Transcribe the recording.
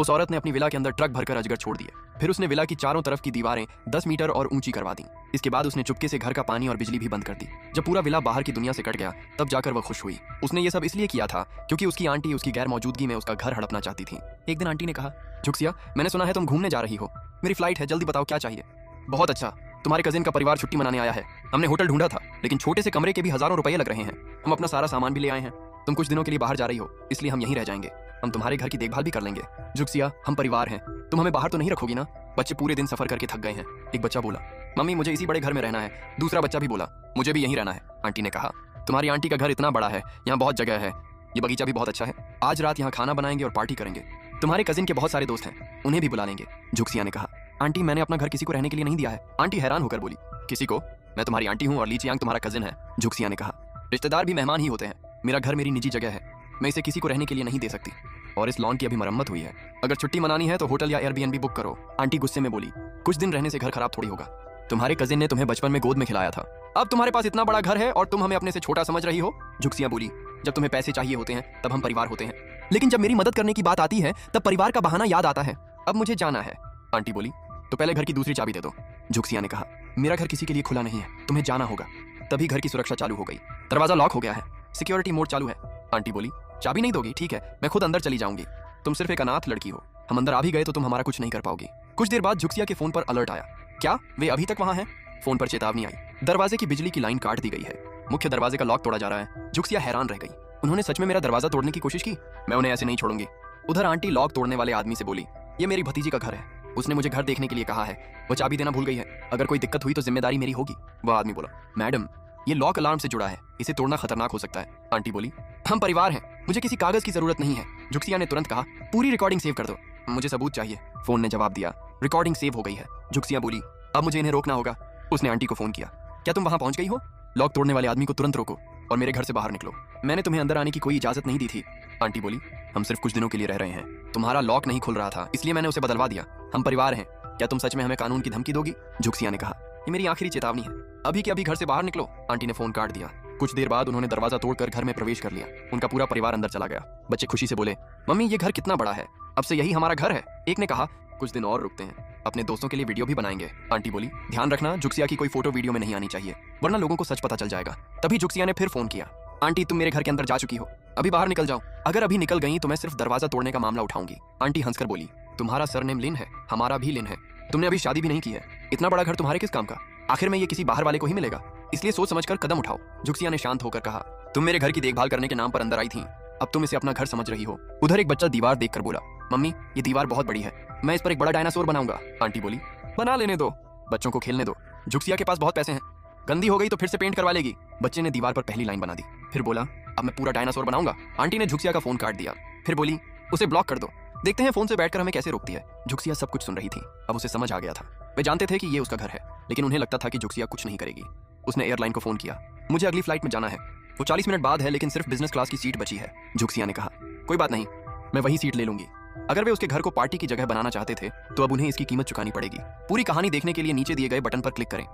उस औरत ने अपनी विला के अंदर ट्रक भरकर अजगर छोड़ दिए। फिर उसने विला की चारों तरफ की दीवारें 10 मीटर और ऊंची करवा दी। इसके बाद उसने चुपके से घर का पानी और बिजली भी बंद कर दी। जब पूरा विला बाहर की दुनिया से कट गया तब जाकर वह खुश हुई। उसने ये सब इसलिए किया था क्योंकि उसकी आंटी उसकी गैर मौजूदगी में उसका घर हड़पना चाहती थी। एक दिन आंटी ने कहा, झुकसिया, मैंने सुना है तुम घूमने जा रही हो। मेरी फ्लाइट है, जल्दी बताओ क्या चाहिए। बहुत अच्छा, तुम्हारे कजिन का परिवार छुट्टी मनाने आया है। हमने होटल ढूंढा था लेकिन छोटे से कमरे के भी हजारों रुपए लग रहे हैं। हम अपना सारा सामान भी ले आए हैं। तुम कुछ दिनों के लिए बाहर जा रही हो इसलिए हम यहीं रह जाएंगे। हम तुम्हारे घर की देखभाल भी कर लेंगे। झुकसिया, हम परिवार हैं, तुम हमें बाहर तो नहीं रखोगी ना। बच्चे पूरे दिन सफर करके थक गए हैं। एक बच्चा बोला, मम्मी मुझे इसी बड़े घर में रहना है। दूसरा बच्चा भी बोला, मुझे भी यहीं रहना है। आंटी ने कहा, तुम्हारी आंटी का घर इतना बड़ा है, यहाँ बहुत जगह है, ये बगीचा भी बहुत अच्छा है। आज रात यहाँ खाना बनाएंगे और पार्टी करेंगे। तुम्हारे कजिन के बहुत सारे दोस्त हैं, उन्हें भी बुला लेंगे। झुकसिया ने कहा, आंटी मैंने अपना घर किसी को रहने के लिए नहीं दिया है। आंटी हैरान होकर बोली, किसी को? मैं तुम्हारी आंटी हूँ और ली चियांग तुम्हारा कजिन है। झुकसिया ने कहा, रिश्तेदार भी मेहमान ही होते हैं। मेरा घर मेरी निजी जगह है, मैं इसे किसी को रहने के लिए नहीं दे सकती। और इस लॉन की अभी मरम्मत हुई है, अगर छुट्टी मनानी है तो होटल या एयरबीएनबी बुक करो। आंटी गुस्से में बोली, कुछ दिन रहने से घर खराब थोड़ी होगा। तुम्हारे कजिन ने तुम्हें बचपन में गोद में खिलाया था, अब तुम्हारे पास इतना बड़ा घर है और तुम हमें अपने से छोटा समझ रही हो। झुकसिया बोली, जब तुम्हें पैसे चाहिए होते हैं तब हम परिवार होते हैं, लेकिन जब मेरी मदद करने की बात आती है तब परिवार का बहाना याद आता है। अब मुझे जाना है। आंटी बोली, तो पहले घर की दूसरी चाबी दे दो। झुकसिया ने कहा, मेरा घर किसी के लिए खुला नहीं है, तुम्हें जाना होगा। तभी घर की सुरक्षा चालू हो गई। दरवाजा लॉक हो गया है, सिक्योरिटी मोड चालू है। आंटी बोली, चाबी नहीं दोगी? ठीक है, मैं खुद अंदर चली जाऊंगी। तुम सिर्फ एक अनाथ लड़की हो, हम अंदर आ भी गए तो तुम हमारा कुछ नहीं कर पाओगी। कुछ देर बाद झुकसिया के फोन पर अलर्ट आया। क्या वे अभी तक वहां हैं? फोन पर चेतावनी आई, दरवाजे की बिजली की लाइन काट दी गई है, मुख्य दरवाजे का लॉक तोड़ा जा रहा है। झुकसिया हैरान रह गई, उन्होंने सच में मेरा दरवाजा तोड़ने की कोशिश की? मैं उन्हें ऐसे नहीं छोड़ूंगी। उधर आंटी लॉक तोड़ने वाले आदमी से बोली, ये मेरी भतीजी का घर है, उसने मुझे घर देखने के लिए कहा है, वो चाबी देना भूल गई है, अगर कोई दिक्कत हुई तो जिम्मेदारी मेरी होगी। वह आदमी बोला, मैडम ये लॉक अलार्म से जुड़ा है, इसे तोड़ना खतरनाक हो सकता है। आंटी बोली, हम परिवार हैं, मुझे किसी कागज की जरूरत नहीं है। झुकसिया ने तुरंत कहा, पूरी रिकॉर्डिंग सेव कर दो, मुझे सबूत चाहिए। फोन ने जवाब दिया, रिकॉर्डिंग सेव हो गई है। झुकसिया बोली, अब मुझे इन्हें रोकना होगा। उसने आंटी को फोन किया, क्या तुम वहां पहुंच गई हो? लॉक तोड़ने वाले आदमी को तुरंत रोको और मेरे घर से बाहर निकलो, मैंने तुम्हें अंदर आने की कोई इजाजत नहीं दी थी। आंटी बोली, हम सिर्फ कुछ दिनों के लिए रह रहे हैं, तुम्हारा लॉक नहीं खुल रहा था इसलिए मैंने उसे बदलवा दिया। हम परिवार हैं, क्या तुम सच में हमें कानून की धमकी दोगी? झुकसिया ने कहा, ये मेरी आखिरी चेतावनी है, अभी के अभी घर से बाहर निकलो। आंटी ने फोन काट दिया। कुछ देर बाद उन्होंने दरवाजा तोड़कर घर में प्रवेश कर लिया। उनका पूरा परिवार अंदर चला गया। बच्चे खुशी से बोले, मम्मी ये घर कितना बड़ा है, अब से यही हमारा घर है। एक ने कहा, कुछ दिन और रुकते हैं, अपने दोस्तों के लिए वीडियो भी बनाएंगे। आंटी बोली, ध्यान रखना झुकसिया की कोई फोटो वीडियो में नहीं आनी चाहिए, वरना लोगों को सच पता चल जाएगा। तभी झुकसिया ने फिर फोन किया, आंटी तुम मेरे घर के अंदर जा चुकी हो, अभी बाहर निकल जाओ। अगर अभी निकल गई तो मैं सिर्फ दरवाजा तोड़ने का मामला उठाऊंगी। आंटी हंसकर बोली, तुम्हारा सरनेम लिन है, हमारा भी लिन है, तुमने अभी शादी भी नहीं की है, इतना बड़ा घर तुम्हारे किस काम का? आखिर में ये किसी बाहर वाले को ही मिलेगा, इसलिए सोच समझकर कदम उठाओ। झुकसिया ने शांत होकर कहा, तुम मेरे घर की देखभाल करने के नाम पर अंदर आई थी, अब तुम इसे अपना घर समझ रही हो। उधर एक बच्चा दीवार देखकर बोला, मम्मी ये दीवार बहुत बड़ी है, मैं इस पर एक बड़ा डायनासोर बनाऊंगा। आंटी बोली, बना लेने दो, बच्चों को खेलने दो, झुकसिया के पास बहुत पैसे हैं, गंदी हो गई तो फिर से पेंट करवा लेगी। बच्चे ने दीवार पर पहली लाइन बना दी, फिर बोला, अब मैं पूरा डायनासोर बनाऊंगा। आंटी ने झुकसिया का फोन काट दिया, फिर बोली, उसे ब्लॉक कर दो, देखते हैं फोन से बैठकर हमें कैसे रोकती है। झुकसिया सब कुछ सुन रही थी, अब उसे समझ आ गया था। वे जानते थे कि ये उसका घर है, लेकिन उन्हें लगता था कि झुकसिया कुछ नहीं करेगी। उसने एयरलाइन को फोन किया, मुझे अगली फ्लाइट में जाना है, वो 40 मिनट बाद है, लेकिन सिर्फ बिजनेस क्लास की सीट बची है। झुकसिया ने कहा, कोई बात नहीं, मैं वही सीट ले लूंगी। अगर वे उसके घर को पार्टी की जगह बनाना चाहते थे तो अब उन्हें इसकी कीमत चुकानी पड़ेगी। पूरी कहानी देखने के लिए नीचे दिए गए बटन पर क्लिक करें।